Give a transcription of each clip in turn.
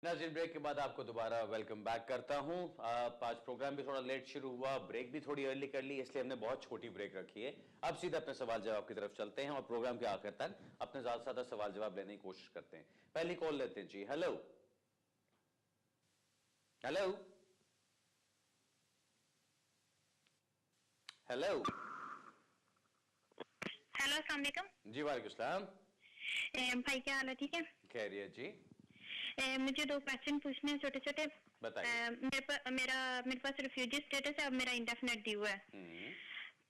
नाज़रीन, ब्रेक के बाद आपको दोबारा वेलकम बैक करता हूं। आज प्रोग्राम भी थोड़ा लेट शुरू हुआ, ब्रेक भी थोड़ी अर्ली कर ली, इसलिए हमने बहुत छोटी ब्रेक रखी है। अब सीधे अपने सवाल जवाब की तरफ चलते हैं और प्रोग्राम के आखिर तक अपने ज्यादा से ज्यादा सवाल जवाब लेने की कोशिश करते हैं। पहली कॉल लेते हैं जी। हेलो हेलो हेलो हेलो, अस्सलाम वालेकुम। जी वालेकुम सलाम। भाई क्या हाल है? ठीक है। खैरियत जी। मुझे दो क्वेश्चन पूछने हैं छोटे छोटे। बताइए। मेरे पास रिफ्यूजी स्टेटस है। अब मेरा इंडेफिनेट ड्यू है।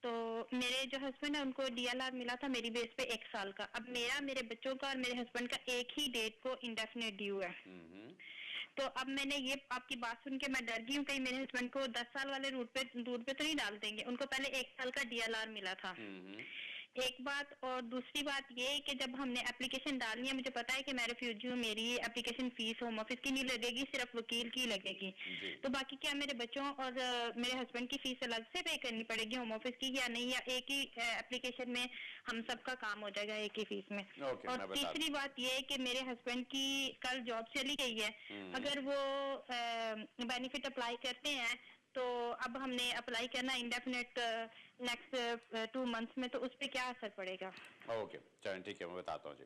तो मेरे जो हस्बैंड है उनको डीएलआर मिला था मेरी बेस पे 1 साल का। अब मेरे बच्चों का और मेरे हस्बैंड का एक ही डेट को इंडेफिनेट ड्यू है। तो अब मैंने ये आपकी बात सुन के मैं डर गई हूँ कहीं मेरे हस्बैंड को 10 साल वाले रूट पे तो नहीं डाल देंगे। उनको पहले 1 साल का डीएलआर मिला था। एक बात। और दूसरी बात ये कि जब हमने एप्लीकेशन डालनी है, मुझे पता है कि मैं रिफ्यूजी हूँ, मेरी एप्लीकेशन फीस होम ऑफिस की नहीं लगेगी, सिर्फ वकील की लगेगी। तो बाकी क्या मेरे बच्चों और मेरे हस्बैंड की फीस अलग से पे करनी पड़ेगी होम ऑफिस की या नहीं, या एक ही एप्लीकेशन में हम सबका काम हो जाएगा एक ही फीस में? और तीसरी बात ये कि मेरे हस्बैंड की कल जॉब चली गई है। अगर वो बेनिफिट अप्लाई करते हैं तो अब हमने अप्लाई करना इंडेफिनेट नेक्स्ट 2 मंथ्स में, तो उस पर क्या असर पड़ेगा? ओके चलें, ठीक है, मैं बताता हूँ जी।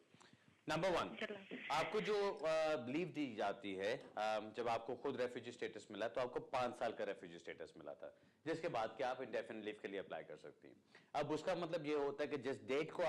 नंबर 1, आपको जो लीव दी जाती है, जब आपको खुद रेफ्यूजी स्टेटस मिला तो आपको 5 साल का रेफ्यूजी स्टेटस मिला था, जिसके बाद क्या आप इंडेफिनिट लीव के लिए अप्लाई कर सकती हैं। अब उसका मतलब ये होता है कि जिस डेट को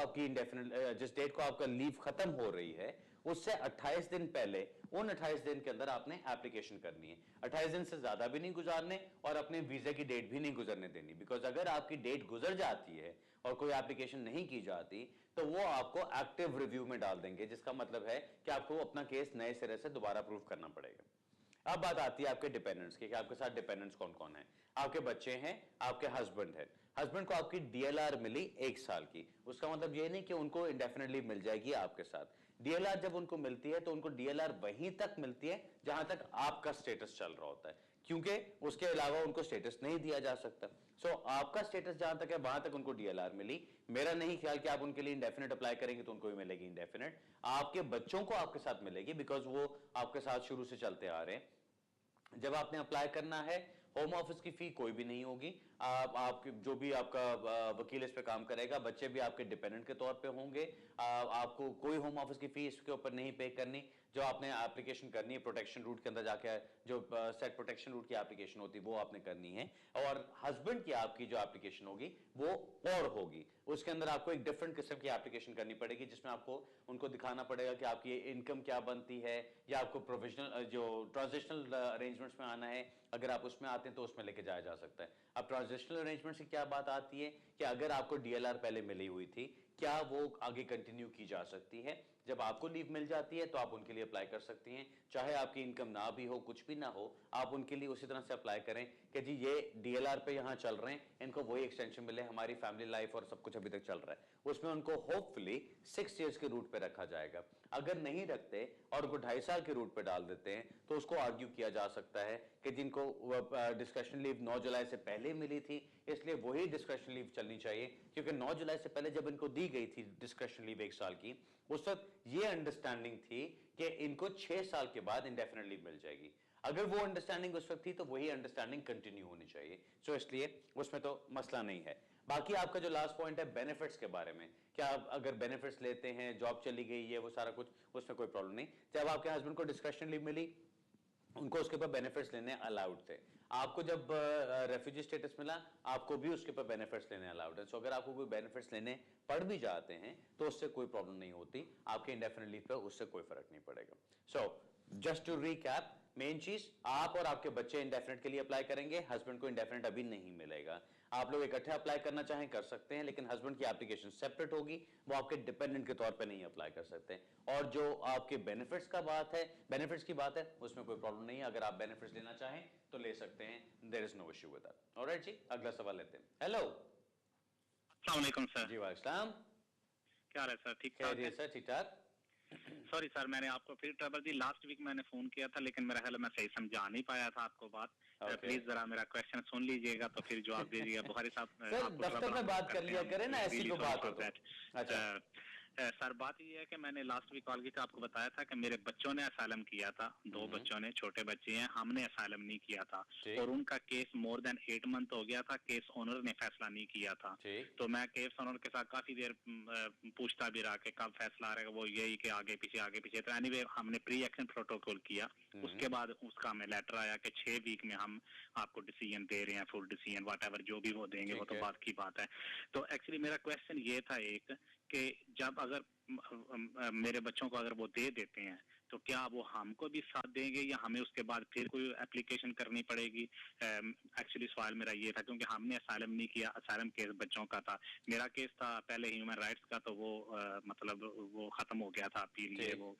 आपका लीव खत्म हो रही है उससे 28 दिन पहले, उन 28 दिन के अंदर आपने एप्लीकेशन करनी है। 28 दिन से ज्यादा भी नहीं गुजारने और अपने वीजा की डेट भी नहीं गुजरने देनी, बिकॉज अगर आपकी डेट गुजर जाती है और कोई एप्लीकेशन नहीं की जाती तो वो आपको एक्टिव रिव्यू में डाल देंगे, जिसका मतलब है कि आपको अपना केस नए सिरे से दोबारा प्रूव करना पड़ेगा। अब बात आती है आपके डिपेंडेंट्स की कि आपके साथ डिपेंडेंट्स कौन कौन है। आपके बच्चे हैं, आपके हस्बैंड है। हस्बैंड को आपकी डीएलआर मिली 1 साल की, उसका मतलब ये नहीं कि उनको इंडेफिनेटली मिल जाएगी आपके साथ। डीएलआर जब उनको मिलती है तो उनको डीएलआर वहीं तक मिलती है जहां तक आपका स्टेटस चल रहा होता है, क्योंकि उसके अलावा उनको स्टेटस नहीं दिया जा सकता। सो आपका स्टेटस जहां तक है वहां तक उनको डीएलआर मिली। मेरा नहीं ख्याल कि आप उनके लिए इंडेफिनेट अप्लाई करेंगे तो उनको भी मिलेगी इंडेफिनेट। आपके बच्चों को आपके साथ मिलेगी, बिकॉज वो आपके साथ शुरू से चलते आ रहे हैं। जब आपने अप्लाई करना है, होम ऑफिस की फी कोई भी नहीं होगी। आप जो भी आपका वकील इस पे काम करेगा, बच्चे भी आपके डिपेंडेंट के तौर पे होंगे। आपको कोई होम ऑफिस की फी इसके ऊपर नहीं पे करनी। जो आपने एप्लीकेशन करनी है प्रोटेक्शन रूट के अंदर जाके, जो सेट प्रोटेक्शन रूट की एप्लीकेशन होती है वो आपने करनी है। और हस्बैंड की आपकी जो एप्लीकेशन होगी वो और होगी, उसके अंदर आपको एक डिफरेंट किस्म की एप्लीकेशन करनी पड़ेगी, जिसमें आपको उनको दिखाना पड़ेगा कि आपकी इनकम क्या बनती है, या आपको प्रोविजनल जो ट्रांजिशनल अरेंजमेंट्स में आना है, अगर आप उसमें आते हैं तो उसमें लेके जाया जा सकता है। अब ट्रांजिशनल अरेंजमेंट से क्या बात आती है कि अगर आपको डीएलआर पहले मिली हुई थी, क्या वो आगे कंटिन्यू की जा सकती है? जब आपको लीव मिल जाती है तो आप उनके लिए अप्लाई कर सकती हैं, चाहे आपकी इनकम ना भी हो, कुछ भी ना हो, आप उनके लिए उसी तरह से अप्लाई करें कि जी ये डीएलआर पे यहां चल रहे हैं, इनको वही एक्सटेंशन मिले, हमारी फैमिली लाइफ और सब कुछ अभी तक चल रहा है। उसमें उनको होपफुली 6 ईयर्स के रूट पे रखा जाएगा। अगर नहीं रखते और उनको 2.5 साल के रूट पे डाल देते हैं तो उसको आर्ग्यू किया जा सकता है कि जिनको डिस्कशन लीव 9 जुलाई से पहले मिली थी, इसलिए वही डिस्कशन लीव चलनी चाहिए, क्योंकि 9 जुलाई से पहले जब इनको दी गई थी डिस्कशन लीव 1 साल की, उस वक्त ये अंडरस्टैंडिंग थी कि इनको 6 साल के बाद इंडेफिनेट लीव मिल जाएगी। अगर वो अंडरस्टैंडिंग उस वक्त थी तो वही अंडरस्टैंडिंग कंटिन्यू होनी चाहिए। सो इसलिए उसमें तो मसला नहीं है। बाकी आपका जो लास्ट पॉइंट है बेनिफिट्स के बारे में, क्या आप अगर बेनिफिट्स लेते हैं, जॉब चली गई है, वो सारा कुछ, उसमें कोई प्रॉब्लम नहीं। जब आपके हस्बैंड को डिस्कशन लीव मिली, उनको उसके ऊपर बेनिफिट्स लेने अलाउड थे। आपको जब रेफ्यूजी स्टेटस मिला, आपको भी उसके ऊपर बेनिफिट्स लेने अलाउड है। सो अगर आपको कोई बेनिफिट्स लेने पड़ भी जाते हैं तो उससे कोई प्रॉब्लम नहीं होती, आपके इंडेफिनिट लीव पे उससे कोई फर्क नहीं पड़ेगा। So just to recap, main चीज, आप और आपके बच्चे इंडेफिनेट के लिए अप्लाई करेंगे, हस्बैंड को इंडेफिनेट अभी नहीं मिलेगा। आप लोग इकट्ठे अप्लाई करना चाहें कर सकते हैं, लेकिन हस्बैंड की एप्लीकेशन सेपरेट होगी, वो आपके डिपेंडेंट के तौर पे नहीं अप्लाई कर सकते। और जो आपके बेनिफिट्स की बात है, उसमें कोई प्रॉब्लम नहीं है। अगर आप बेनिफिट्स लेना चाहें तो ले सकते हैं, there is no issue with that. Alright जी, अगला सवाल लेते हैं। हेलो, अस्सलाम वालेकुम सर। जी वालेकुम, क्या हाल है सर? ठीक ठाक है सर? ठीक ठाक। सॉरी सर, मैंने आपको फिर ट्रबल दी। लास्ट वीक मैंने फोन किया था, लेकिन मेरा ख्याल मैं सही समझा नहीं पाया था आपको बात। प्लीज जरा मेरा क्वेश्चन सुन लीजिएगा तो फिर जवाब दीजिएगा। बुखारी साहब, सर दफ्तर में बात कर लिया करें ना, ऐसी कोई बात हो तो। अच्छा, सर बात ये है कि मैंने लास्ट वीक कॉल की थी, आपको बताया था कि मेरे बच्चों ने असाइलम किया था, 2 बच्चों ने, छोटे बच्चे हैं, हमने असाइलम नहीं किया था और उनका केस मोर देन 8 मंथ हो गया था, केस ओनर ने फैसला नहीं किया था। तो मैं केस ओनर के साथ काफी देर पूछता भी रहा कि कब फैसला आ रहा है, वो यही कि आगे पीछे। तो एनीवे हमने प्री एक्शन प्रोटोकॉल किया, उसके बाद उसका हमें लेटर आया कि 6 वीक में हम आपको डिसीजन दे रहे हैं, फुल डिसीजन व्हाटएवर जो भी वो देंगे, वो तो बात की बात है। तो एक्चुअली मेरा क्वेश्चन ये था एक कि जब अगर मेरे बच्चों को अगर वो दे देते हैं तो क्या वो हमको भी साथ देंगे या हमें उसके बाद फिर कोई एप्लीकेशन करनी पड़ेगी? एक्चुअली सवाल मेरा ये था क्योंकि हमने असाइलम नहीं किया, असाइलम केस बच्चों का था, मेरा केस था पहले ह्यूमन राइट्स का, तो वो मतलब वो खत्म हो गया था अपील, ये वो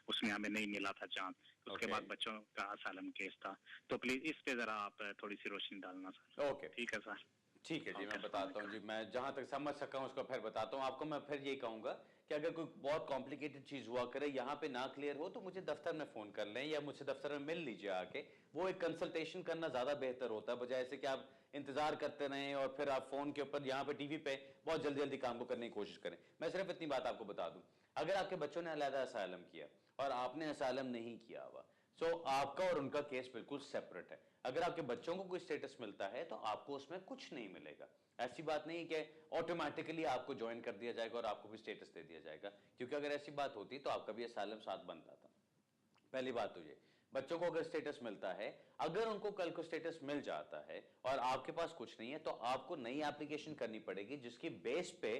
उसमें हमें नहीं मिला था चांस, उसके बाद बच्चों का असाइलम केस था। तो प्लीज इस पे जरा आप थोड़ी सी रोशनी डालना सर। ओके, ठीक है सर। ठीक है जी, मैं बताता हूँ जी, मैं जहां तक समझ सका हूँ उसको फिर बताता हूँ आपको। मैं फिर ये कहूंगा कि अगर कोई बहुत कॉम्प्लिकेटेड चीज हुआ करे, यहाँ पे ना क्लियर हो, तो मुझे दफ्तर में फोन कर लें या मुझसे दफ्तर में मिल लीजिए आके। वो एक कंसल्टेशन करना ज्यादा बेहतर होता है, बजाय से कि आप इंतजार करते रहें और फिर आप फोन के ऊपर यहाँ पे टीवी पे बहुत जल्दी जल्दी काम को करने की कोशिश करें। मैं सिर्फ इतनी बात आपको बता दूं, अगर आपके बच्चों ने अलहदा असाइलम किया और आपने असाइलम नहीं किया हुआ, सो आपका और उनका केस बिल्कुल सेपरेट है। अगर आपके बच्चों को कोई स्टेटस मिलता है तो आपको उसमें कुछ नहीं मिलेगा। ऐसी बात नहीं कि ऑटोमेटिकली आपको ज्वाइन कर दिया जाएगा और आपको भी स्टेटस दे दिया जाएगा, क्योंकि अगर ऐसी बात होती तो आपका भी असाइलम साथ बनता था। पहली बात तो ये, बच्चों को अगर स्टेटस मिलता है, अगर उनको कल को स्टेटस मिल जाता है और आपके पास कुछ नहीं है, तो आपको नई एप्लीकेशन करनी पड़ेगी जिसकी बेस पे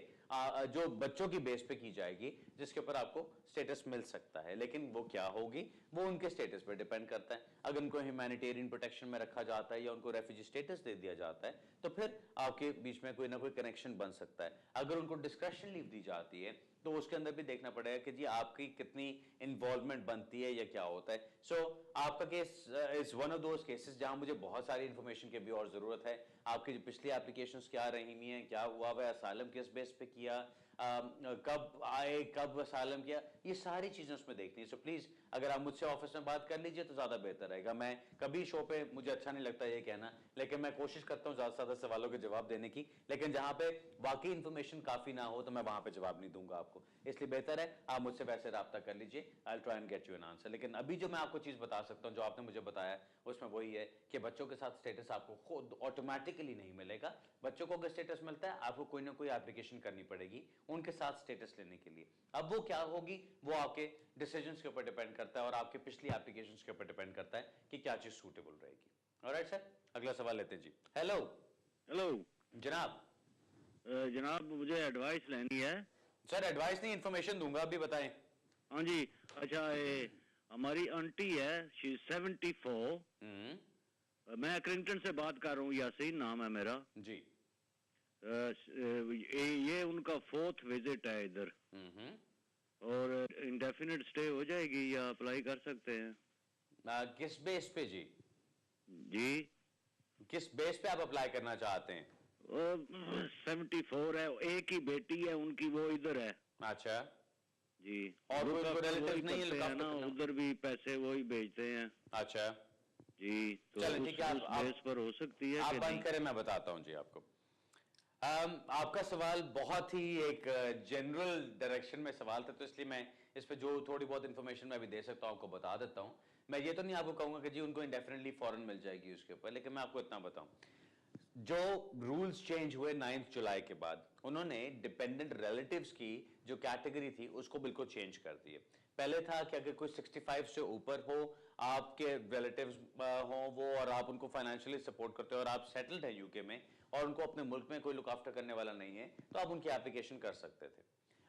जो बच्चों की बेस पे की जाएगी, जिसके ऊपर आपको स्टेटस मिल सकता है। लेकिन वो क्या होगी, वो उनके स्टेटस पे डिपेंड करता है। अगर उनको ह्यूमैनिटेरियन प्रोटेक्शन में रखा जाता है या उनको रेफ्यूजी स्टेटस दे दिया जाता है, तो फिर आपके बीच में कोई ना कोई कनेक्शन बन सकता है। अगर उनको डिस्क्रेशन लीव दी जाती है, तो उसके अंदर भी देखना पड़ेगा कि जी आपकी कितनी इन्वॉल्वमेंट बनती है या क्या होता है। सो आपका case is one of those cases जहां मुझे बहुत सारी इंफॉर्मेशन की भी और जरूरत है। आपकी जो पिछली एप्लीकेशंस क्या रही हुई हैं, क्या हुआ वह असाइलम किस बेस पे किया, कब आए, कब असाइलम किया, ये सारी चीजें उसमें देखनी है। सो प्लीज अगर आप मुझसे ऑफिस में बात कर लीजिए तो ज्यादा बेहतर रहेगा। मैं कभी शो पे, मुझे अच्छा नहीं लगता ये कहना, लेकिन मैं कोशिश करता हूँ ज्यादा से ज्यादा सवालों के जवाब देने की, लेकिन जहां पे वाकई इंफॉर्मेशन काफी ना हो तो मैं वहां पे जवाब नहीं दूंगा आपको। इसलिए बेहतर है आप मुझसे वैसे राब्ता कर लीजिए, I will try and get you an answer. लेकिन अभी जो मैं आपको चीज बता सकता हूं, जो आपने मुझे बताया, उसमें वही है कि बच्चों के साथ स्टेटस आपको खुद ऑटोमेटिकली नहीं मिलेगा। बच्चों को अगर स्टेटस मिलता है, आपको कोई ना कोई एप्लीकेशन करनी पड़ेगी उनके साथ स्टेटस लेने के लिए। अब वो क्या होगी, वो आपके डिसीजंस के ऊपर डिपेंड करता है और आपके पिछली एप्लीकेशंस के ऊपर डिपेंड करता है कि क्या चीज सूटेबल रहेगी। ऑलराइट सर, अगला सवाल लेते हैं जी। हेलो हेलो जनाब। जनाब मुझे एडवाइस लेनी है। सर एडवाइस नहीं, इंफॉर्मेशन दूंगा, अभी बताएं। हाँ जी, अच्छा ये हमारी आंटी है, शी 74। मैं क्रिंगटन से बात कर रहा हूँ, यासीन नाम है मेरा जी। ये उनका 4th विजिट है इधर, और इंडेफिनिट स्टे हो जाएगी या अप्लाई कर सकते हैं? किस बेस पे जी? जी किस बेस पे आप अप्लाई करना चाहते हैं? 74 है, एक ही बेटी है उनकी, वो इधर है। अच्छा जी, और कोई रिलेटिव नहीं है ना, उधर भी पैसे वही भेजते हैं। अच्छा जी, तो चलो ठीक है, आप बेस पर हो सकती है। आप बंद करें, मैं बताता हूं जी आपको। आपका सवाल बहुत ही एक जनरल डायरेक्शन में सवाल था, तो इसलिए मैं इस पे जो थोड़ी बहुत इंफॉर्मेशन मैं अभी दे सकता हूं आपको बता देता हूं। मैं ये तो नहीं आपको कहूंगा कि जी उनको इंडेफिनेटली फॉरेन मिल जाएगी उसके ऊपर, लेकिन मैं आपको इतना बताऊं, जो रूल्स चेंज हुए 9 जुलाई के बाद, उन्होंने डिपेंडेंट रिलेटिव्स की जो कैटेगरी थी उसको बिल्कुल चेंज कर दी है। पहले था कि अगर कोई 65 से ऊपर हो, आपके रिलेटिव्स हो वो, और आप उनको फाइनेंशियली सपोर्ट करते हो और आप सेटल्ड है यूके में और उनको अपने मुल्क में कोई लुक आफ्टर करने वाला नहीं है, तो आप उनकी एप्लीकेशन कर सकते थे।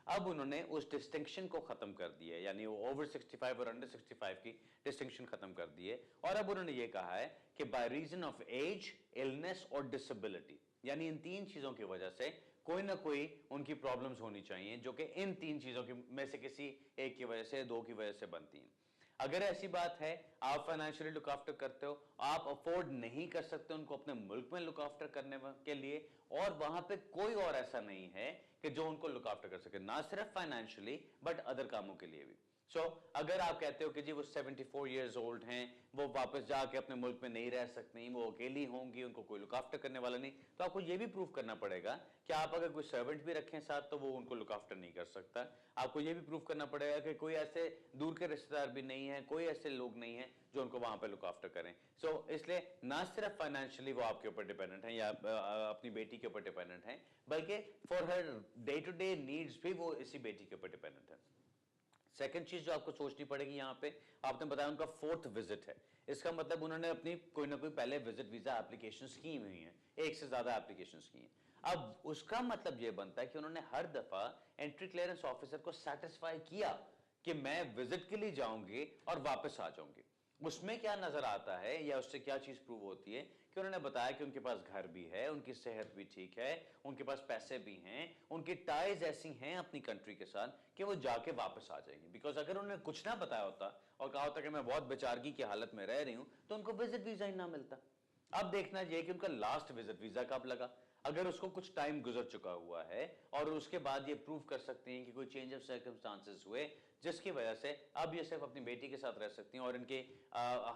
अब उन्होंने उस डिस्टिंक्शन को खत्म कर दिया है, यानी वो ओवर 65 और अंडर 65 की डिस्टिंक्शन खत्म कर दी है, और अब उन्होंने ये कहा है कि by reason of age, illness और डिसेबिलिटी, यानी इन 3 चीजों की वजह से कोई ना कोई उनकी प्रॉब्लम्स होनी चाहिए, जो कि इन 3 चीजों की में से किसी एक की वजह से, 2 की वजह से बनती हैं। अगर ऐसी बात है, आप फाइनेंशियली लुक आफ्टर करते हो, आप अफोर्ड नहीं कर सकते उनको अपने मुल्क में लुक आफ्टर करने के लिए, और वहां पे कोई और ऐसा नहीं है कि जो उनको लुक आफ्टर कर सके, ना सिर्फ फाइनेंशियली बट अदर कामों के लिए भी। अगर आप कहते हो कि जी वो 74 years old हैं, वो वापस जाके अपने मुल्क में नहीं रह सकती, वो अकेली होंगी, उनको कोई लुक आफ्टर करने वाला नहीं, तो आपको ये भी प्रूव करना पड़ेगा कि आप अगर कोई सर्वेंट भी रखें साथ तो वो उनको लुक आफ्टर नहीं कर सकता। आपको ये भी प्रूव करना पड़ेगा कि कोई ऐसे दूर के रिश्तेदार भी नहीं है, कोई ऐसे लोग नहीं है जो उनको वहां पे लुक आफ्टर करें। इसलिए ना सिर्फ फाइनेंशियली वो आपके ऊपर डिपेंडेंट है या अपनी बेटी के ऊपर डिपेंडेंट है, बल्कि for her day to day needs भी वो इसी बेटी के ऊपर डिपेंडेंट है। सेकंड चीज जो आपको सोचनी पड़ेगी, यहाँ पे आपने बताया उनका 4th विजिट है, इसका मतलब उन्होंने अपनी कोई ना कोई पहले विजिट वीजा एप्लीकेशन की हुई है, एक से ज्यादा एप्लीकेशन की हैं। अब उसका मतलब यह बनता है कि उन्होंने हर दफा एंट्री क्लियरेंस ऑफिसर को सेटिस्फाई किया कि मैं विजिट के लिए जाऊंगी और वापस आ जाऊंगी। उसमें क्या नजर आता है या उससे क्या चीज प्रूव होती है कि उन्होंने बताया कि उनके पास घर भी है, उनकी सेहत भी ठीक है, उनके पास पैसे भी हैं, उनकी टाइज ऐसी हैं अपनी कंट्री के साथ कि वो जाके वापस आ जाएंगे। बिकॉज अगर उन्होंने कुछ ना बताया होता और कहा होता कि मैं बहुत बेचारगी की हालत में रह रही हूं, तो उनको विजिट वीजा ही ना मिलता। अब देखना यह कि उनका लास्ट विजिट वीजा कब लगा। अगर उसको कुछ टाइम गुजर चुका हुआ है और उसके बाद ये प्रूव कर सकते हैं कि कोई चेंज ऑफ सर्कमस्टांसेस हुए जिसकी वजह से अब ये सिर्फ अपनी बेटी के साथ रह सकती हैं और इनके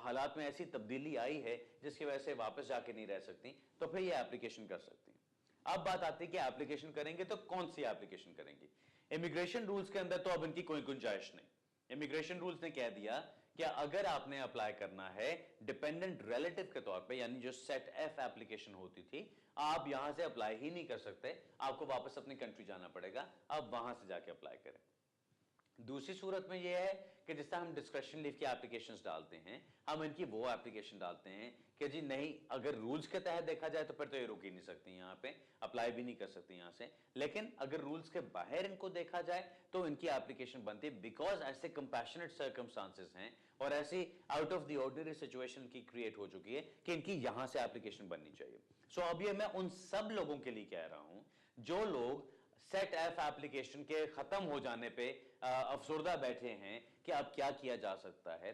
हालात में ऐसी तब्दीली आई है जिसकी वजह से वापस जाके नहीं रह सकती, तो फिर ये एप्लीकेशन कर सकती हैं। अब बात आती है कि एप्लीकेशन करेंगे तो कौन सी एप्लीकेशन करेंगे। इमिग्रेशन रूल्स के अंदर तो अब इनकी कोई गुंजाइश नहीं। इमिग्रेशन रूल्स ने कह दिया कि अगर आपने अप्लाई करना है डिपेंडेंट रिलेटिव के तौर पे, यानी जो सेट एफ एप्लीकेशन होती थी, आप यहां से अप्लाई ही नहीं कर सकते, आपको वापस अपनी कंट्री जाना पड़ेगा, आप वहां से जाके अप्लाई करें। दूसरी सूरत में यह है कि जिस तरह हम डिस्क्रिप्शन लीव की एप्लीकेशंस डालते हैं, हम इनकी वो एप्लीकेशन डालते हैं कि जी नहीं, अगर रूल्स के तहत देखा जाए तो फिर तो ये रुक ही नहीं सकती, यहाँ पे अप्लाई भी नहीं कर सकती यहाँ से। लेकिन अगर रूल्स के बाहर इनको देखा जाए तो इनकी एप्लीकेशन बनती है, बिकॉज ऐसे कंपैशनेट सर्कमस्टांसेस हैं और ऐसी out of the ordinary situation की क्रिएट हो चुकी है कि इनकी यहां से एप्लीकेशन बननी चाहिए। अब ये मैं उन सब लोगों के लिए कह रहा हूं जो लोग सेट एफ एप्लीकेशन के खत्म हो जाने पे अफसरदा बैठे हैं कि अब क्या किया जा सकता है।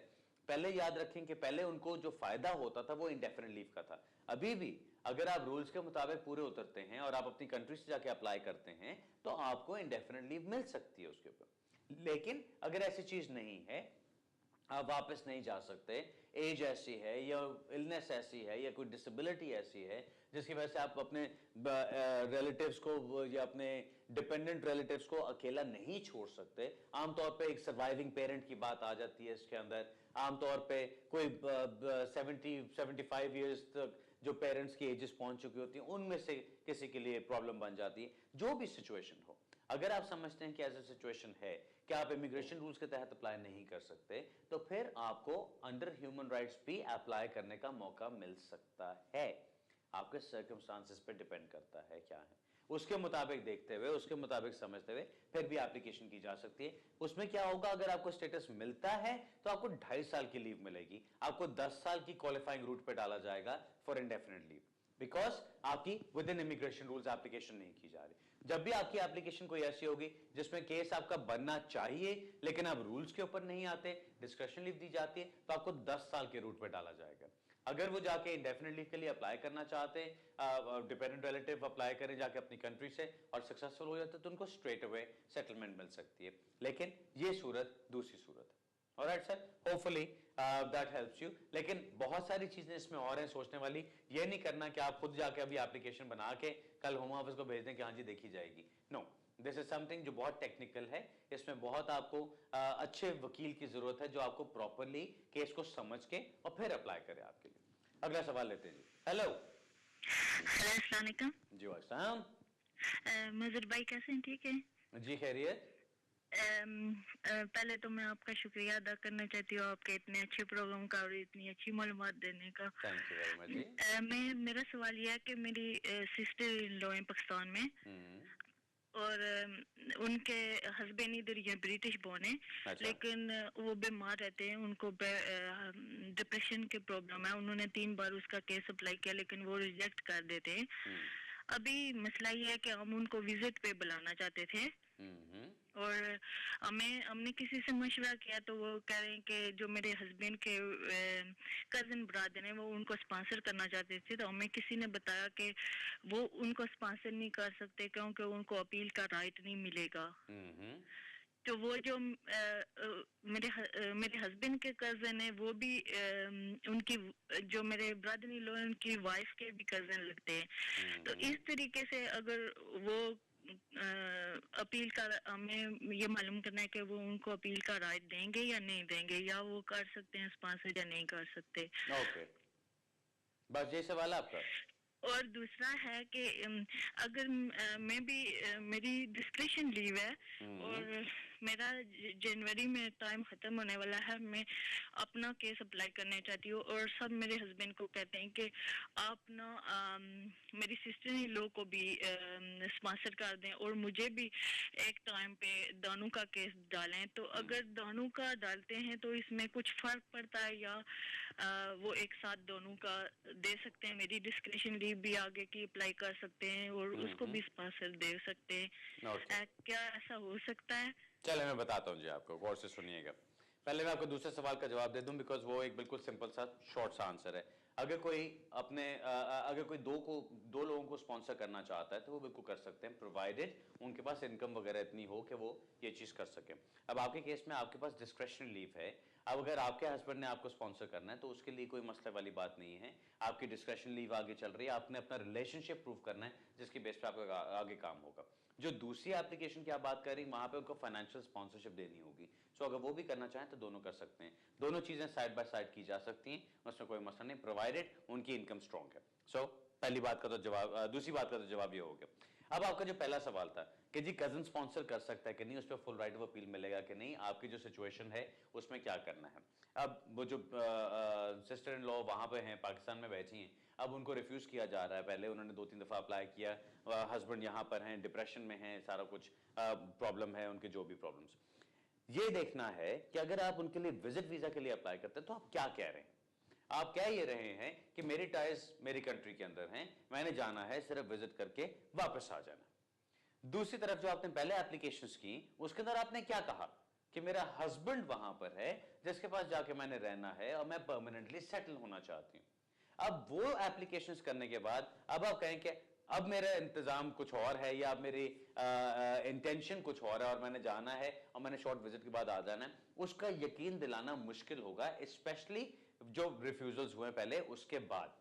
पहले याद रखें कि पहले उनको जो फायदा होता था वो इंडेफिनिट लीव का था। अभी भी अगर आप रूल्स के मुताबिक पूरे उतरते हैं और आप अपनी कंट्री से जाके अप्लाई करते हैं तो आपको इंडेफिनिट लीव मिल सकती है उसके ऊपर। लेकिन अगर ऐसी चीज नहीं है, आप वापस नहीं जा सकते, एज ऐसी है या इलनेस ऐसी है या कोई डिसेबिलिटी ऐसी है जिसकी वजह से आप अपने रिलेटिव्स को या अपने डिपेंडेंट रिलेटिव्स को अकेला नहीं छोड़ सकते, आमतौर पे एक सर्वाइविंग पेरेंट की बात आ जाती है इसके अंदर। आमतौर पे कोई 70-75 ईयर्स तक जो पेरेंट्स की एजेस पहुंच चुकी होती हैं, उनमें से किसी के लिए प्रॉब्लम बन जाती है। जो भी सिचुएशन हो, अगर आप समझते हैं कि ऐसी सिचुएशन है कि आप इमिग्रेशन रूल्स के तहत अप्लाई नहीं कर सकते, तो फिर आपको अंडर ह्यूमन राइट्स भी अप्लाई करने का मौका मिल सकता है। आपके सर्कमस्टांसेस पे डिपेंड करता है क्या है, उसके मुताबिक देखते हुए, उसके मुताबिक समझते हुए फिर भी एप्लीकेशन की जा सकती है। उसमें क्या होगा, अगर आपको स्टेटस मिलता है तो आपको 2.5 साल की लीव मिलेगी, आपको 10 साल की क्वालिफाइंग रूट पे डाला जाएगा फॉर इंडेफिनिट लीव, बिकॉज आपकी with in immigration rules application नहीं की जा रही। जब भी आपकी एप्लीकेशन कोई ऐसी होगी जिसमें केस आपका बनना चाहिए लेकिन आप रूल्स के ऊपर नहीं आते, डिस्क्रिप्शन लीव दी जाती है, तो आपको 10 साल के रूट पे डाला जाएगा। अगर वो जाके इंडेफिनिट लीव के लिए अप्लाई करना चाहते हैं, डिपेंडेंट रिलेटिव अप्लाई करें जाके अपनी कंट्री से और सक्सेसफुल हो जाते तो उनको स्ट्रेट अवे सेटलमेंट मिल सकती है। लेकिन ये सूरत दूसरी सूरत है। Alright sir, hopefully that helps you. लेकिन बहुत सारी चीजें इसमें और हैं सोचने वाली। ये नहीं करना कि आप खुद जाके अभी एप्लीकेशन बना के कल होम ऑफिस को भेज दें कि हाँ जी देखी जाएगी। नो, दिस इज समथिंग जो बहुत टेक्निकल है। इसमें बहुत आपको अच्छे वकील की जरूरत है जो आपको प्रॉपरली केस को समझ के और फिर अप्लाई करे आपके लिए। अगला सवाल लेते हैं जी। हेलो अस्सलाम वालेकुम। जी वालेकुम। मजर भाई कैसे हैं? ठीक है जी, खैरियत। पहले तो मैं आपका शुक्रिया अदा करना चाहती हूँ आपके इतने अच्छे प्रोग्राम का और इतनी अच्छी मालूमात देने का। थैंक यू वेरी मच जी। मेरा सवाल यह है कि मेरी सिस्टर इन लॉ है पाकिस्तान में और उनके हस्बैंड इधर ये ब्रिटिश बोर्न है। अच्छा। लेकिन वो बीमार रहते हैं, उनको डिप्रेशन की प्रॉब्लम है। उन्होंने 3 बार उसका केस अप्लाई किया लेकिन वो रिजेक्ट कर देते हैं। अभी मसला ये है कि हम उनको विजिट पे बुलाना चाहते थे और हमने किसी से मशवरा किया तो वो कह रहे हैं कि जो मेरे हस्बैंड के कजिन ब्रदर हैं वो उनको स्पॉन्सर करना चाहते थे। तो हमें किसी ने बताया कि वो उनको स्पॉन्सर नहीं कर सकते क्योंकि उनको अपील का राइट नहीं मिलेगा। तो वो जो मेरे हस्बैंड के कजन है वो भी उनकी जो मेरे ब्रदर इन लॉ उनकी वाइफ के भी कजन लगते हैं। तो इस तरीके से अगर वो अपील का हमें ये मालूम करना है कि वो उनको अपील का राइट देंगे या नहीं देंगे, या वो कर सकते हैं स्पॉन्सर या नहीं कर सकते। ओके, बस ये सवाल है आपका। और दूसरा है कि अगर मैं भी मेरी डिस्क्रिप्शन लीव है और मेरा जनवरी में टाइम खत्म होने वाला है, मैं अपना केस अप्लाई करना चाहती हूँ और सब मेरे हस्बैंड को कहते हैं कि आप ना मेरी सिस्टर इन लॉ को भी स्पॉन्सर कर दें और मुझे भी एक टाइम पे दानू का केस डालें। तो अगर दानू का डालते हैं तो इसमें कुछ फर्क पड़ता है या वो एक साथ दोनों का दे सकते हैं? मेरी डिस्क्रिप्शन लीव भी आगे की अप्लाई कर सकते हैं और उसको भी स्पॉन्सर दे सकते हैं। क्या ऐसा हो सकता है? चले मैं बताता हूँ जी आपको, गौर से सुनिएगा। पहले मैं आपको दूसरे सवाल का जवाब दे दूं बिकॉज वो एक बिल्कुल सिंपल सा शॉर्ट सा आंसर है। अगर कोई दो लोगों को स्पॉन्सर करना चाहता है तो वो बिल्कुल कर सकते हैं, प्रोवाइडेड उनके पास इनकम वगैरह इतनी हो कि वो ये चीज कर सके। अब आपके केस में आपके पास डिस्क्रिप्शनरी लीव है। अब अगर आपके हस्बैंड ने आपको स्पॉन्सर करना है तो उसके लिए कोई मसले वाली बात नहीं है। आपकी डिस्क्रिप्शनरी लीव आगे चल रही है, आपने अपना रिलेशनशिप प्रूव करना है जिसकी बेस पे आपका आगे काम होगा। जो दूसरी एप्लीकेशन की आप बात कर रही हैं वहां पे उनको फाइनेंशियल स्पॉन्सरशिप देनी होगी। सो अगर वो भी करना चाहें तो दोनों कर सकते हैं, दोनों चीजें साइड बाय साइड की जा सकती हैं, उसमें कोई मसला नहीं, प्रोवाइडेड उनकी इनकम स्ट्रॉन्ग है। सो पहली बात का तो जवाब, दूसरी बात का तो जवाब ये हो गया। अब आपका जो पहला सवाल था कि जी कजन स्पॉन्सर कर सकता है कि नहीं, उस पर फुल राइट ऑफ अपील मिलेगा कि नहीं, आपकी जो सिचुएशन है उसमें क्या करना है। अब वो जो सिस्टर इन लॉ वहां पे हैं, पाकिस्तान में बैठी हैं, अब उनको रिफ्यूज किया जा रहा है। पहले उन्होंने 2-3 दफा अप्लाई किया, हस्बैंड यहाँ पर हैं, डिप्रेशन में हैं, सारा कुछ प्रॉब्लम है उनके, जो भी प्रॉब्लम्स। ये देखना है कि अगर आप उनके लिए विजिट वीजा के लिए अप्लाई करते हैं तो आप क्या कह रहे हैं। आप कह ये रहे हैं कि मेरी टाइज मेरी कंट्री के अंदर हैं, मैंने जाना है सिर्फ विजिट करके वापस आ जाना। दूसरी तरफ जो आपने पहले एप्लीकेशंस की उसके अंदर आपने क्या कहा कि मेरा हस्बैंड वहां पर है जिसके पास जाके मैंने रहना है और मैं परमानेंटली सेटल होना चाहती हूं। अब वो एप्लीकेशंस करने के बाद अब आप कहें कि अब मेरा इंतजाम कुछ और है या मेरी इंटेंशन कुछ और है और मैंने जाना है और मैंने शॉर्ट विजिट के बाद आ जाना है, उसका यकीन दिलाना मुश्किल होगा, स्पेशली जो रिफ्यूजल्स हुए पहले उसके बाद।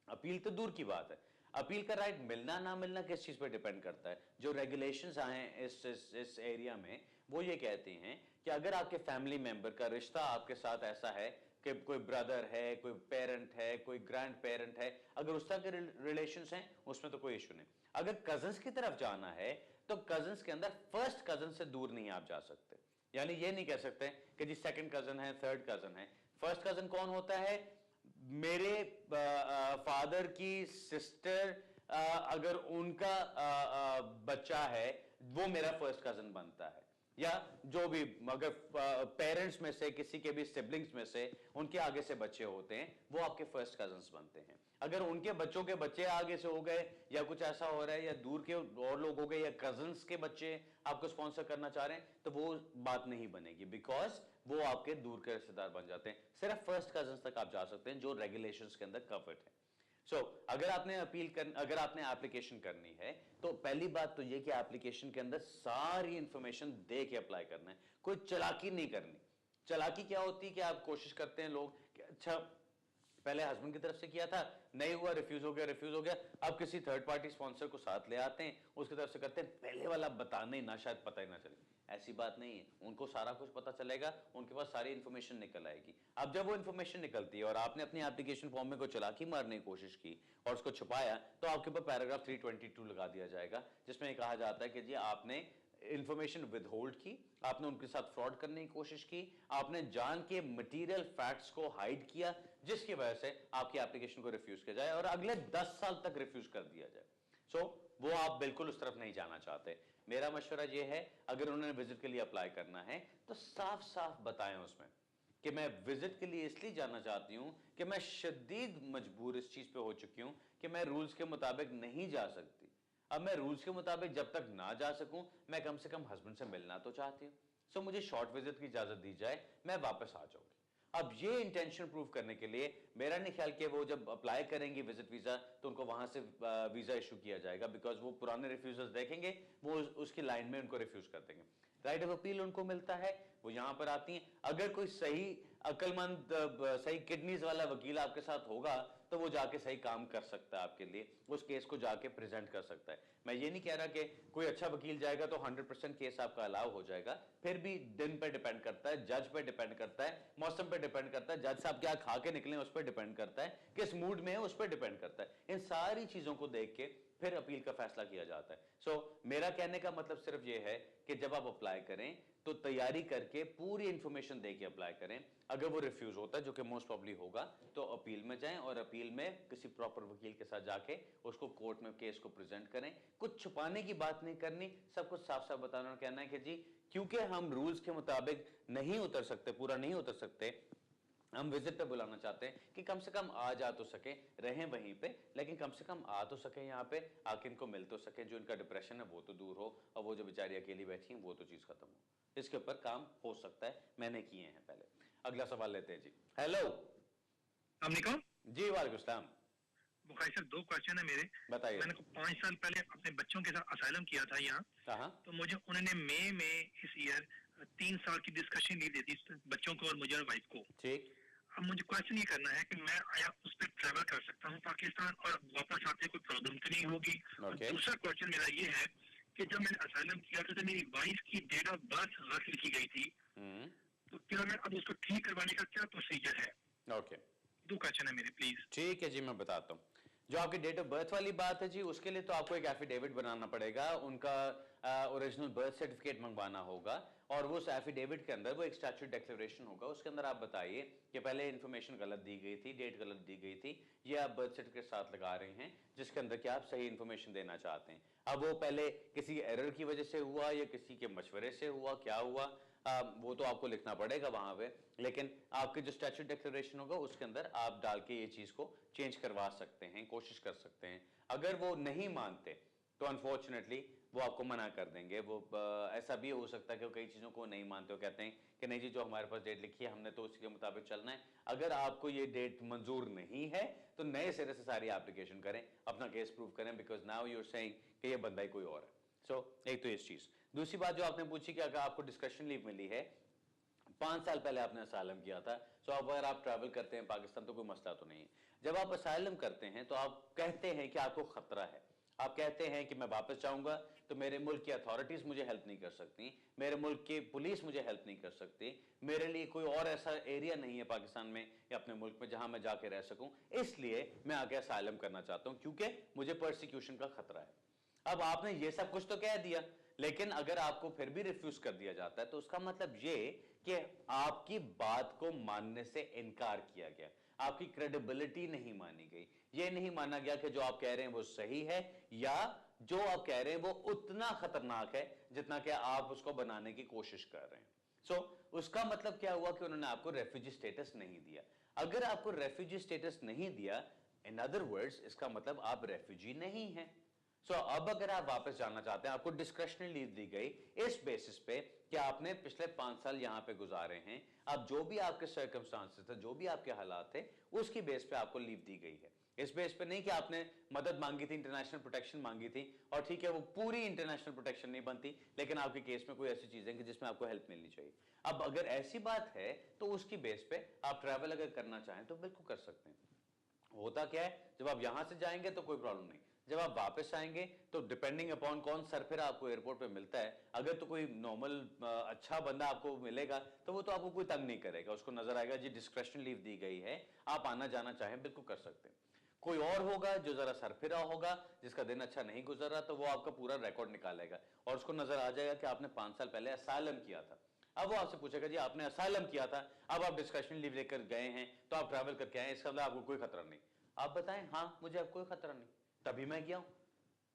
अपील तो दूर की बात है, अपील का राइट मिलना ना मिलना किस चीज पर डिपेंड करता है। जो रेगुलेशंस आए इस एरिया में वो ये कहते हैं कि अगर आपके फैमिली मेंबर का रिश्ता आपके साथ ऐसा है कि कोई ब्रदर है, कोई पेरेंट है, कोई ग्रैंड पेरेंट है, अगर उस तरह के रिलेशंस हैं उसमें तो कोई इशू नहीं। अगर कजन्स की तरफ जाना है तो कजन्स के अंदर फर्स्ट कजन से दूर नहीं आप जा सकते। यानी ये नहीं कह सकते कि जी सेकंड कजन है, थर्ड कजन है। फर्स्ट कजन कौन होता है? मेरे फादर की सिस्टर, अगर उनका बच्चा है वो मेरा फर्स्ट कजन बनता है, या जो भी अगर पेरेंट्स में से किसी के भी सिबलिंग्स में से उनके आगे से बच्चे होते हैं वो आपके फर्स्ट कजन्स बनते हैं। अगर उनके बच्चों के बच्चे आगे से हो गए या कुछ ऐसा हो रहा है या दूर के और लोग हो गए या कजन्स के बच्चे आपको स्पॉन्सर करना चाह रहे हैं तो वो बात नहीं बनेगी, बिकॉज वो आपके दूर के रिश्तेदार बन जाते हैं। सिर्फ फर्स्ट कजन्स तक आप जा सकते हैं जो रेगुलेशंस के अंदर कवर्ड है। अगर आपने एप्लीकेशन करनी है तो पहली बात तो ये कि एप्लीकेशन के अंदर सारी इंफॉर्मेशन दे के अप्लाई करना है, कोई चालाकी नहीं करनी। चालाकी क्या होती है कि आप कोशिश करते हैं लोग कि अच्छा पहले हस्बैंड की तरफ से किया था, नहीं हुआ, रिफ्यूज हो गया, अब किसी थर्ड पार्टी स्पॉन्सर को साथ ले आते हैं, उसकी तरफ से करते हैं, पहले वाला बताने ना शायद पता ही ना चले। ऐसी बात नहीं है, उनको सारा कुछ पता चलेगा, उनके पास सारी इंफॉर्मेशन निकल आएगी। अब जब वो इंफॉर्मेशन निकलती है और आपने अपनी एप्लीकेशन फॉर्म में कोई चालाकी मारने की कोशिश की और उसको छुपाया तो आपके ऊपर पैराग्राफ 322 लगा दिया जाएगा जिसमें कहा जाता है कि जी आपने इंफॉर्मेशन विदहोल्ड की, आपने उनके साथ फ्रॉड करने की कोशिश की, आपने जान के मटेरियल फैक्ट्स को हाइड किया जिसकी वजह से आपकी एप्लीकेशन को रिफ्यूज किया जाए और अगले 10 साल तक रिफ्यूज कर दिया जाए। वो आप बिल्कुल उस तरफ नहीं जाना चाहते। मेरा मशवरा ये है अगर उन्होंने विजिट के लिए अप्लाई करना है तो साफ साफ बताएं उसमें कि मैं विजिट के लिए इसलिए जाना चाहती हूं कि मैं शदीद मजबूर इस चीज पे हो चुकी हूं कि मैं रूल्स के मुताबिक नहीं जा सकती। अब मैं रूल्स के मुताबिक जब तक ना जा सकूं मैं कम से कम हस्बैंड से मिलना तो चाहती हूं। मुझे शॉर्ट विजिट की इजाजत दी जाए, मैं वापस आ जाऊंगी। अब ये इंटेंशन प्रूव करने के लिए मेरा नहीं ख्याल कि वो जब अप्लाई करेंगे विजिट वीजा तो उनको वहां से वीजा इशू किया जाएगा, बिकॉज वो पुराने रिफ्यूजल्स देखेंगे, वो उसकी लाइन में उनको रिफ्यूज कर देंगे। राइट ऑफ अपील उनको मिलता है, वो यहां पर आती हैं। अगर कोई सही अक्लमंद सही किडनीज वाला वकील आपके साथ होगा तो वो जाके सही काम कर सकता है आपके लिए, उस केस को जाके प्रेजेंट कर सकता है। मैं ये नहीं कह रहा कि कोई अच्छा वकील जाएगा तो 100% केस आपका अलाउ हो जाएगा, फिर भी दिन पे डिपेंड करता है, जज पे डिपेंड करता है, मौसम पे डिपेंड करता है, जज साहब क्या खा के निकले उस पर डिपेंड करता है, किस मूड में है उस पर डिपेंड करता है। इन सारी चीजों को देख के फिर अपील का फैसला किया जाता है। सो मेरा कहने का मतलब सिर्फ ये है कि जब आप अप्लाई करें तो तैयारी करके पूरी इंफॉर्मेशन देके अप्लाई करें। अगर वो रिफ्यूज होता है, जो कि मोस्ट प्रॉब्ली होगा, तो अपील में जाएं और अपील में किसी प्रॉपर वकील के साथ जाके उसको कोर्ट में केस को प्रेजेंट करें। कुछ छुपाने की बात नहीं करनी, सब कुछ साफ साफ बताना और कहना है कि जी क्योंकि हम रूल्स के मुताबिक नहीं उतर सकते, पूरा नहीं उतर सकते, हम विजिट पे बुलाना चाहते हैं कि कम से कम आ जा तो सके, रहें वहीं पे, लेकिन कम से कम आ तो सके यहाँ पे, आके इनको मिल तो सके, जो इनका डिप्रेशन है वो तो दूर हो और वो जो बेचारी अकेली बैठी हैं वो तो चीज खत्म हो। इसके ऊपर काम हो सकता है, मैंने किए हैं पहले। अगला सवाल लेते हैं जी। हेलो जी, वालेकुम सलाम। बुखारी सर, 2 क्वेश्चन है मेरे। बताइए। मैंने 5 साल पहले अपने बच्चों के साथ असाइलम किया था यहाँ, तो मुझे उन्होंने मई में इस ईयर 3 साल की डिस्कशन ली दी थी बच्चों को और मुझे और वाइफ को। ठीक। अब मुझे क्वेश्चन ये करना है कि मैं आया उस पर ट्रैवल कर सकता हूँ पाकिस्तान और वापस आते कोई प्रॉब्लम तो नहीं होगी? और दूसरा क्वेश्चन मेरा ये है कि जब मैंने असाइलम किया था तो मेरी वाइफ की डेट ऑफ बर्थ गलत लिखी गई थी, तो क्या मैं अब उसको ठीक करवाने का क्या प्रोसीजर है? ओके, 2 क्वेश्चन है मेरे, प्लीज। ठीक है जी, मैं बताता हूँ। जो आपकी डेट ऑफ बर्थ वाली बात है जी, उसके लिए तो आपको एक एफिडेविट बनाना पड़ेगा, उनका ओरिजिनल बर्थ सर्टिफिकेट मंगवाना होगा और वो उस एफिडेविट के अंदर वो एक स्टैट्यूट डिक्लेरेशन होगा, उसके अंदर आप बताइए कि पहले इंफॉर्मेशन गलत दी गई थी, डेट गलत दी गई थी, ये आप बर्थ सर्टिफिकेट साथ लगा रहे हैं जिसके अंदर कि आप सही इंफॉर्मेशन देना चाहते हैं। अब वो पहले किसी एरर की वजह से हुआ या किसी के मशवरे से हुआ, क्या हुआ, वो तो आपको लिखना पड़ेगा वहां पे, लेकिन आपके जो स्टैट्यूट डिक्लेरेशन होगा उसके अंदर आप डाल के ये चीज को चेंज करवा सकते हैं, कोशिश कर सकते हैं। अगर वो नहीं मानते तो अनफॉर्चुनेटली वो आपको मना कर देंगे। वो ऐसा भी हो सकता है कि कई चीजों को नहीं मानते हो, कहते हैं कि नहीं जी जो हमारे पास डेट लिखी है हमने तो उसी के मुताबिक चलना है। अगर आपको ये डेट मंजूर नहीं है तो नए सिरे से सारी एप्लीकेशन करें, अपना केस प्रूव करें, because now you are saying कि ये बंदा ही कोई और है। सो एक तो इस चीज। दूसरी बात जो आपने पूछी कि अगर आपको डिस्कशन लीव मिली है, 5 साल पहले आपने असाइलम किया था, तो अब अगर आप ट्रैवल करते हैं पाकिस्तान तो कोई मसला तो नहीं है। जब आप असाइलम करते हैं तो आप कहते हैं कि आपको खतरा है, आप कहते हैं कि मैं वापस जाऊंगा तो मेरे मुल्क की अथॉरिटीज मुझे हेल्प नहीं कर सकती, मेरे मुल्क की पुलिस मुझे हेल्प नहीं कर सकती, मेरे लिए कोई और ऐसा एरिया नहीं है पाकिस्तान में या अपने मुल्क में जहां मैं जाके रह सकूं, इसलिए मैं आके असाइलम करना चाहता हूं क्योंकि मुझे परसिक्यूशन का खतरा है। अब आपने ये सब कुछ तो कह दिया, लेकिन अगर आपको फिर भी रिफ्यूज कर दिया जाता है तो उसका मतलब ये कि आपकी बात को मानने से इनकार किया गया, आपकी क्रेडिबिलिटी नहीं मानी गई, ये नहीं माना गया कि जो आप कह रहे हैं वो सही है या जो आप कह रहे हैं वो उतना खतरनाक है जितना कि आप उसको बनाने की कोशिश कर रहे हैं। सो उसका मतलब क्या हुआ कि उन्होंने आपको रेफ्यूजी स्टेटस नहीं दिया। अगर आपको रेफ्यूजी स्टेटस नहीं दिया, इन अदर वर्ड्स इसका मतलब आप रेफ्यूजी नहीं हैं। सो अब अगर आप वापस जाना चाहते हैं, आपको डिस्क्रिशनरी लीव दी गई इस बेसिस पे कि आपने पिछले 5 साल यहां पे गुजारे हैं, अब जो भी आपके सर्कमस्टांसेस थे, जो भी आपके हालात थे, उसकी बेस पे आपको लीव दी गई है। इस बेस पे नहीं कि आपने मदद मांगी थी, इंटरनेशनल प्रोटेक्शन मांगी थी और ठीक है वो पूरी इंटरनेशनल प्रोटेक्शन नहीं बनती, लेकिन आपके केस में कोई ऐसी चीजें हैं कि जिसमें आपको हेल्प मिलनी चाहिए। अब अगर ऐसी बात है तो उसकी बेस पे आप ट्रैवल अगर करना चाहें तो बिल्कुल कर सकते हैं। होता क्या है, जब आप यहां से जाएंगे तो कोई प्रॉब्लम नहीं, जब आप वापस आएंगे तो डिपेंडिंग अपॉन कौन सरफिरा आपको एयरपोर्ट पे मिलता है, अगर तो कोई नॉर्मल अच्छा बंदा आपको मिलेगा तो वो तो आपको कोई तंग नहीं करेगा, उसको नजर आएगा जी डिस्क्रिशनल लीव दी गई है, आप आना जाना चाहें बिल्कुल कर सकते हैं। कोई और होगा जो जरा सरफिरा होगा, जिसका दिन अच्छा नहीं गुजर रहा, तो वो आपका पूरा रिकॉर्ड निकालेगा और उसको नजर आ जाएगा कि आपने 5 साल पहले असाइलम किया था। अब वो आपसे पूछेगा जी आपने असाइलम किया था, अब आप डिस्कशन लीव लेकर गए हैं तो आप ट्रैवल करके आए, इसका मतलब आपको कोई खतरा नहीं। आप बताएं हाँ मुझे अब कोई खतरा नहीं, तभी मैं गया हूं,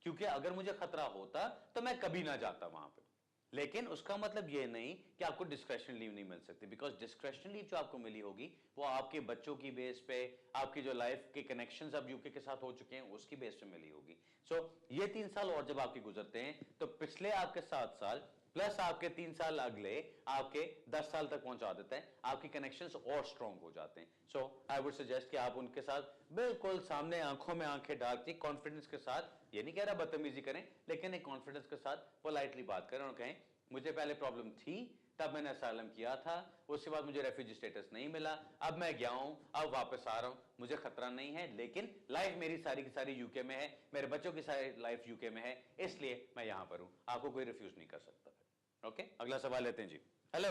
क्योंकि अगर मुझे खतरा होता तो मैं कभी ना जाता वहां पे। लेकिन उसका मतलब यह नहीं कि आपको डिस्क्रिशनल लीव नहीं मिल सकती, बिकॉज डिस्क्रिशनल लीव जो आपको मिली होगी वो आपके बच्चों की बेस पे, आपकी जो लाइफ के कनेक्शंस अब यूके के साथ हो चुके हैं उसकी बेस पे मिली होगी। सो ये 3 साल और जब आपके गुजरते हैं तो पिछले आपके 7 साल प्लस आपके 3 साल अगले आपके 10 साल तक पहुंचा देते हैं, आपके कनेक्शंस और स्ट्रॉन्ग हो जाते हैं। सो आई वुड सजेस्ट कि आप उनके साथ बिल्कुल सामने आंखों में आंखें डाल के कॉन्फिडेंस के साथ, ये नहीं कह रहा बदतमीजी करें, लेकिन एक कॉन्फिडेंस के साथ पोलाइटली बात करें और कहें मुझे पहले प्रॉब्लम थी, तब मैंने असाइलम किया था, उसके बाद मुझे रेफ्यूजी स्टेटस नहीं मिला, अब मैं गया हूं, अब वापस आ रहा हूं, मुझे खतरा नहीं है, लेकिन लाइफ मेरी सारी की सारी यूके में है, मेरे बच्चों की सारी लाइफ यूके में है, इसलिए मैं यहां पर हूं, आपको कोई रिफ्यूज नहीं कर सकता। ओके, अगला सवाल लेते हैं जी। हेलो।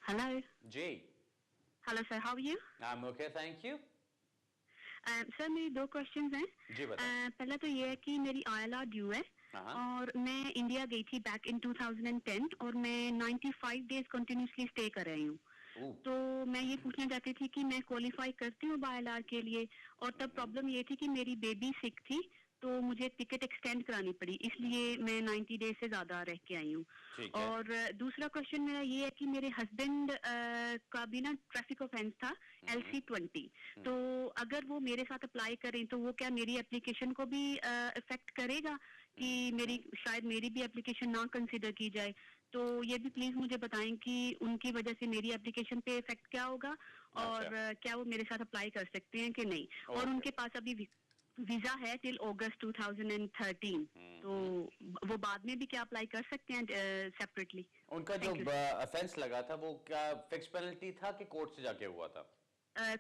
हेलो जी। Hello sir, how are you? I am okay, thank you. Sir मेरी 2 क्वेश्चंस हैं। जी बताएं। पहला तो ये है कि मेरी ILR ड्यू है और मैं इंडिया गई थी बैक इन 2010 और मैं 95 डेज कंटिन्यूसली स्टे कर रही हूँ। तो मैं ये पूछना चाहती थी कि मैं क्वालिफाई करती हूँ ILR के लिए, और तब प्रॉब्लम ये थी कि मेरी बेबी सिक थी तो मुझे टिकट एक्सटेंड करानी पड़ी, इसलिए मैं 90 डेज से ज्यादा रह के आई हूँ। और दूसरा क्वेश्चन मेरा ये है कि मेरे हस्बैंड का भी ना ट्रैफिक ऑफेंस था LC20, तो अगर वो मेरे साथ अप्लाई करें तो वो क्या मेरी एप्लीकेशन को भी इफेक्ट करेगा कि शायद मेरी भी एप्लीकेशन ना कंसिडर की जाए? तो ये भी प्लीज मुझे बताएं कि उनकी वजह से मेरी एप्लीकेशन पे इफेक्ट क्या होगा और क्या वो मेरे साथ अप्लाई कर सकते हैं कि नहीं। और उनके पास अभी वीजा है टिल अगस्त 2013, तो वो बाद में भी क्या अप्लाई कर सकते हैं सेपरेटली? उनका जो ऑफेंस लगा था वो क्या फिक्स पेनल्टी था कि कोर्ट से जाके हुआ था?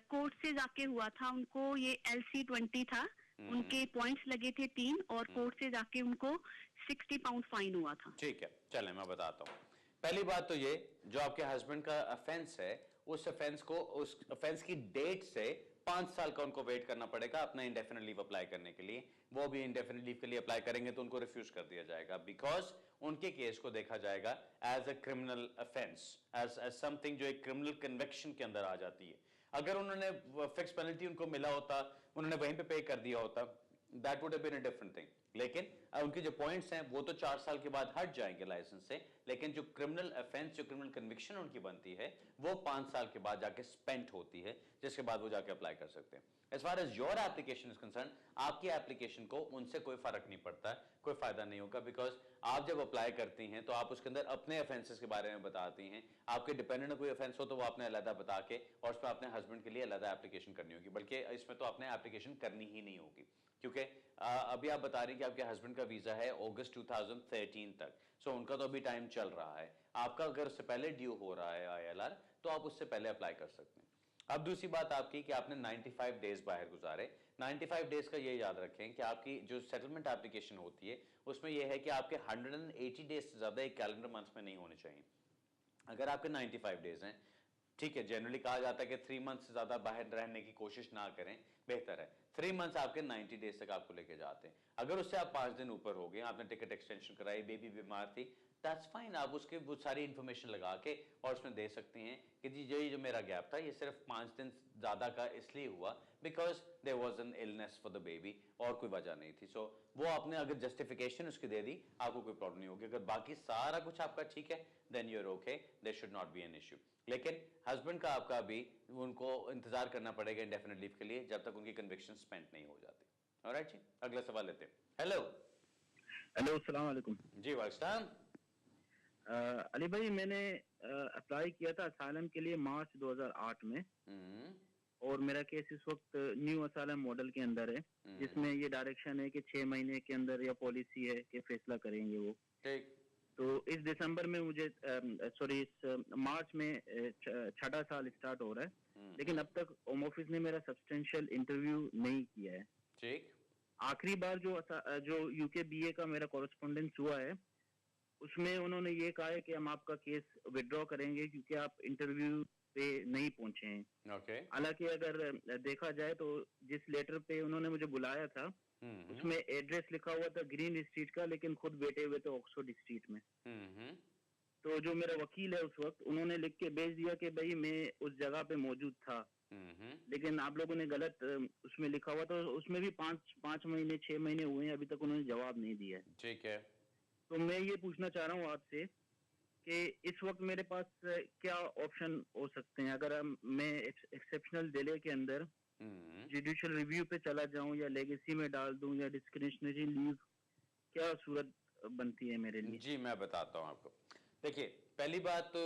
कोर्ट से जाके हुआ था, उनको ये LC20 था, उनके पॉइंट्स लगे थे 3 और कोर्ट से जाके उनको 60 पाउंड फाइन हुआ था। ठीक है, चलें मैं बताता हूँ। पहली बात तो ये, जो आपके हस्बैंड का ऑफेंस है, उस ऑफेंस की डेट से 5 साल का उनको वेट करना पड़ेगा अपना इंडेफिनिट लीव अप्लाई करने के लिए। वो भी इंडेफिनिट लीव के लिए अप्लाई करेंगे तो उनको रिफ्यूज कर दिया जाएगा, बिकॉज उनके केस को देखा जाएगा as a criminal offence, as something जो एक क्रिमिनल कन्विक्शन के अंदर आ जाती है। अगर उन्होंने फिक्स पेनल्टी उनको मिला होता, उन्होंने वहीं पे कर दिया होता, that would have been a different thing. लेकिन उनके जो पॉइंट्स हैं वो तो 4 साल के बाद हट जाएंगे लाइसेंस से, लेकिन जो क्रिमिनल ऑफेंस, जो क्रिमिनल कन्विक्शन उनकी बनती है वो 5 साल के बाद जाके स्पेंट होती है, जिसके बाद वो जाके अप्लाई कर सकते हैं। As far as your application is concern, आपकी एप्लीकेशन को उनसे कोई फर्क नहीं पड़ता, कोई फायदा नहीं होगा, बिकॉज आप जब अप्लाई करती हैं तो आप उसके अंदर अपने ऑफेंसेस के बारे में बताती हैं। आपके डिपेंडेंट कोई ऑफेंस हो तो वो आपने अलग बता के और उसमें अपने हस्बैंड के लिए अलग एप्लीकेशन करनी होगी, बल्कि इसमें तो आपने एप्लीकेशन करनी ही नहीं होगी, क्योंकि अभी आप बता रही हैं कि आपके हस्बैंड का वीजा है अगस्त 2013 तक, सो उनका तो अभी टाइम चल रहा है। आपका अगर उससे पहले ड्यू हो रहा है ILR तो आप उससे पहले अप्लाई कर सकते हैं। अब दूसरी बात आपकी कि आपने 95 डेज बाहर गुजारे। 95 डेज का ये याद रखें कि आपकी जो सेटलमेंट एप्लीकेशन होती है उसमें यह है कि आपके 180 डेज से ज्यादा एक कैलेंडर मंथ में नहीं होने चाहिए। अगर आपके 95 डेज हैं, ठीक है, जनरली कहा जाता है कि 3 मंथ से ज्यादा बाहर रहने की कोशिश ना करें, बेहतर है। 3 मंथ्स आपके 90 डेज तक आपको लेके जाते हैं। अगर उससे आप 5 दिन ऊपर हो गए, आपने टिकट एक्सटेंशन कराई, बेबी बीमार थी, दैट्स फाइन, आप उसके वो सारी इंफॉर्मेशन लगा के और उसमें दे सकते हैं कि जी जो मेरा गैप था ये सिर्फ 5 दिन ज्यादा का इसलिए हुआ because there was an illness for the baby, और कोई वजह नहीं थी। सो वो आपने अगर जस्टिफिकेशन उसकी दे दी, आपको कोई प्रॉब्लम नहीं होगी। अगर बाकी सारा कुछ आपका ठीक है, then you are okay, there should not be an issue. लेकिन हस्बैंड का आपका भी उनको इंतजार करना पड़ेगा इंडेफिनिट लीव के लिए जब तक उनकी कन्विक्शन स्पेंड नहीं हो जाती। ऑलराइट जी, अगला सवाल लेते हैं। हेलो। हेलो, अस्सलाम वालेकुम। जी वालेकुम। अली भाई, मैंने अप्लाई किया था असाइलम के लिए मार्च 2008 में, और मेरा केस इस वक्त न्यू असाइलम मॉडल के अंदर है, जिसमें ये डायरेक्शन है कि 6 महीने के अंदर या पॉलिसी है कि फैसला करेंगे वो। ठीक। तो इस दिसंबर में मुझे इस मार्च में 6वां साल स्टार्ट हो रहा है, लेकिन अब तक होम ऑफिस ने मेरा सब्सटेंशियल इंटरव्यू नहीं किया है। ठीक। आखिरी बार जो UK BA का मेरा कॉरेस्पॉन्डेंस हुआ है उसमें उन्होंने ये कहा है कि हम आपका केस विड्रॉ करेंगे क्योंकि आप इंटरव्यू पे नहीं पहुंचे हैं। हालांकि अगर देखा जाए तो जिस लेटर पे उन्होंने मुझे बुलाया था उसमें एड्रेस लिखा हुआ था ग्रीन स्ट्रीट का, लेकिन खुद बैठे हुए थे ऑक्सफोर्ड स्ट्रीट में। तो जो मेरा वकील है उस वक्त, उन्होंने लिख के भेज दिया कि भाई मैं उस जगह पे मौजूद था, लेकिन आप लोगों ने गलत उसमें लिखा हुआ, तो उसमें भी 5 महीने 6 महीने हुए हैं, अभी तक उन्होंने जवाब नहीं दिया है। ठीक है। तो मैं ये पूछना चाह रहा हूँ आपसे कि इस वक्त मेरे पास क्या ऑप्शन हो सकते हैं? अगर मैं एक्सेप्शनल डिले के अंदर जुडिशियल रिव्यू पे चला जाऊं या लेगेसी में डाल दूं या डिस्क्रिशनरी लीव, क्या सूरत बनती है मेरे लिए? जी मैं बताता हूं आपको। देखिए, पहली बात तो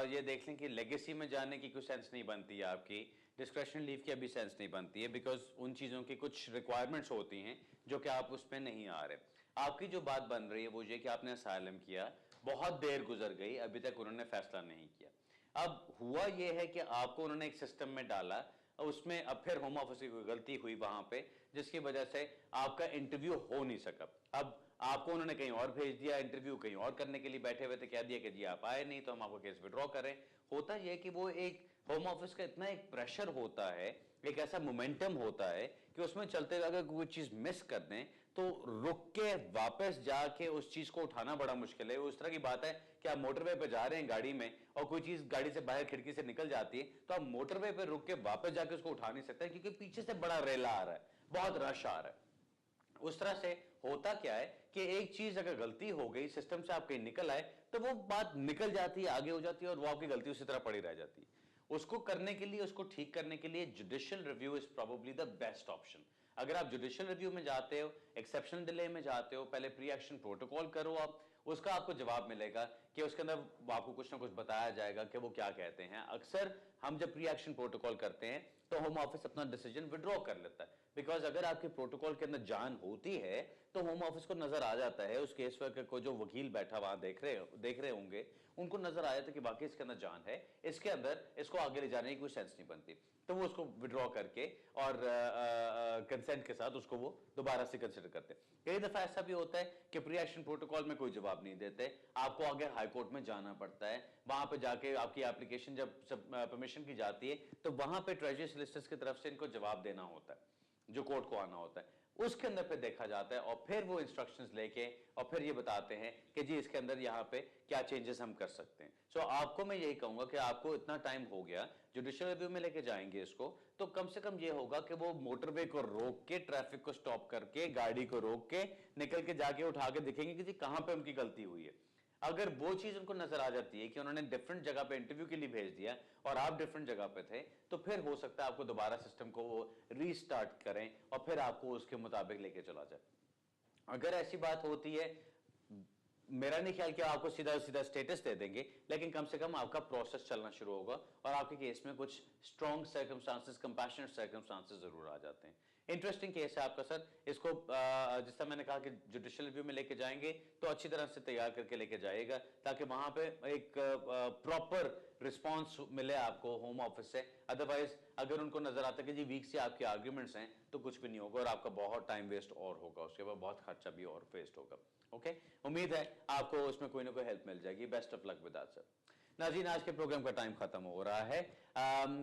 ये देख लें कि लेगेसी में जाने की कोई सेंस नहीं बनती है आपकी, डिस्क्रिशनरी लीव की अभी सेंस नहीं बनती है, बिकॉज उन चीज़ों की कुछ रिक्वायरमेंट्स होती हैं जो कि आप उसमें नहीं आ रहे। आपकी जो बात बन रही है वो ये कि आपने असाइलम किया, बहुत देर गुजर गई, अभी तक उन्होंने फैसला नहीं किया। अब हुआ यह है कि आपको उन्होंने एक सिस्टम में डाला, उसमें अब फिर होम ऑफिस की कोई गलती हुई वहां पे, जिसकी वजह से आपका इंटरव्यू हो नहीं सका। अब आपको उन्होंने कहीं और भेज दिया, इंटरव्यू कहीं और करने के लिए बैठे हुए थे, कह दिया कि जी आप आए नहीं तो हम आपको केस विड्रॉ करें। होता यह कि वो एक होम ऑफिस का इतना एक प्रेशर होता है, एक ऐसा मोमेंटम होता है कि उसमें चलते हुए अगर कोई चीज मिस कर दें तो रुक के वापस जाके उस चीज को उठाना बड़ा मुश्किल है। उस तरह की बात है कि आप मोटरवे पे जा रहे हैं गाड़ी में और कोई चीज गाड़ी से बाहर खिड़की से निकल जाती है तो आप मोटरवे पे रुक के वापस जाके उसको उठा नहीं सकते क्योंकि पीछे से बड़ा रेला आ रहा है, बहुत रश आ रहा है। उस तरह से होता क्या है कि एक चीज अगर गलती हो गई, सिस्टम से आप कहीं निकल आए तो वो बात निकल जाती है, आगे हो जाती है और वो आपकी गलती उसी तरह पड़ी रह जाती है। उसको करने के लिए, उसको ठीक करने के लिए judicial review is probably the best option. अगर आप जुडिशियल रिव्यू में जाते हो, एक्सेप्शनल डिले में जाते हो, पहले प्री एक्शन प्रोटोकॉल करो आप, उसका आपको जवाब मिलेगा कि उसके अंदर आपको कुछ ना कुछ बताया जाएगा कि वो क्या कहते हैं। अक्सर हम जब प्री एक्शन प्रोटोकॉल करते हैं तो होम ऑफिस अपना डिसीजन विड्रॉ कर लेता है, बिकॉज अगर आपके प्रोटोकॉल के अंदर जान होती है तो होम ऑफिस को नजर आ जाता है, उस केस वर्कर को जो वकील बैठा वहां देख रहे होंगे उनको नजर आ जाता है कि बाकी इसके अंदर जान है, इसके अंदर इसको आगे ले जाने की कोई सेंस नहीं बनती, तो वो उसको विड्रॉ करके और कंसेंट के साथ उसको वो दोबारा से कंसिडर करते हैं। कई दफा ऐसा भी होता है कि प्री एक्शन प्रोटोकॉल में कोई जवाब नहीं देते, आपको आगे हाई कोर्ट में जाना पड़ता है, वहां पे जाके आपकी एप्लीकेशन जब परमिशन की जाती है तो वहां पे ट्रेजरी सॉलिसिटर्स की तरफ से इनको जवाब देना होता है, जो कोर्ट को आना होता है, उसके अंदर पे देखा जाता है और फिर वो इंस्ट्रक्शंस लेके और फिर ये बताते हैं कि जी इसके अंदर यहाँ पे क्या चेंजेस हम कर सकते हैं। सो आपको मैं यही कहूंगा कि आपको इतना टाइम हो गया, जुडिशियल रिव्यू में लेके जाएंगे इसको तो कम से कम ये होगा कि वो मोटरवे को रोक के, ट्रैफिक को स्टॉप करके, गाड़ी को रोक के निकल के जाके उठा के दिखेंगे कि जी कहां पे उनकी गलती हुई है। अगर वो चीज उनको नजर आ जाती है कि उन्होंने डिफरेंट जगह पे इंटरव्यू के लिए भेज दिया और आप डिफरेंट जगह पे थे, तो फिर हो सकता है आपको दोबारा सिस्टम को रीस्टार्ट करें और फिर आपको उसके मुताबिक लेके चला जाए। अगर ऐसी बात होती है, मेरा नहीं ख्याल कि आपको सीधा सीधा स्टेटस दे देंगे, लेकिन कम से कम आपका प्रोसेस चलना शुरू होगा और आपके केस में कुछ स्ट्रॉन्ग सर्कमस्टांसेस, कंपैशनेट सर्कमस्टांसेस जरूर आ जाते हैं। इंटरेस्टिंग केस है आपका सर, इसको जिस तरह मैंने कहा कि जुडिशियल रिव्यू में लेके जाएंगे तो अच्छी तरह से तैयार करके लेके जाएगा ताकि वहां पे एक प्रॉपर रिस्पांस मिले आपको होम ऑफिस से। अदरवाइज अगर उनको नजर आता है कि जी वीक से आपके आर्ग्यूमेंट्स हैं तो कुछ भी नहीं होगा और आपका बहुत टाइम वेस्ट और होगा, उसके बाद बहुत खर्चा भी और वेस्ट होगा। ओके, उम्मीद है आपको उसमें कोई ना कोई हेल्प मिल जाएगी। Best of luck with that sir. नाज़रीन, आज के प्रोग्राम का टाइम खत्म हो रहा है।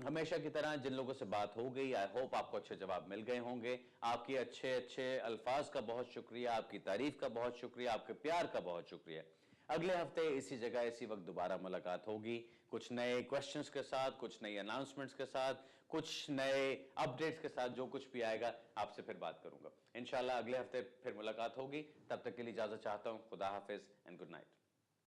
हमेशा की तरह जिन लोगों से बात हो गई, आई होप आपको अच्छे जवाब मिल गए होंगे। आपके अच्छे अच्छे अल्फाज का बहुत शुक्रिया, आपकी तारीफ का बहुत शुक्रिया, आपके प्यार का बहुत शुक्रिया। अगले हफ्ते इसी जगह इसी वक्त दोबारा मुलाकात होगी, कुछ नए क्वेश्चंस के साथ, कुछ नई अनाउंसमेंट्स के साथ, कुछ नए अपडेट्स के साथ। जो कुछ भी आएगा आपसे फिर बात करूंगा इंशाल्लाह। अगले हफ्ते फिर मुलाकात होगी, तब तक के लिए इजाजत चाहता हूं। खुदा हाफिज एंड गुड नाइट।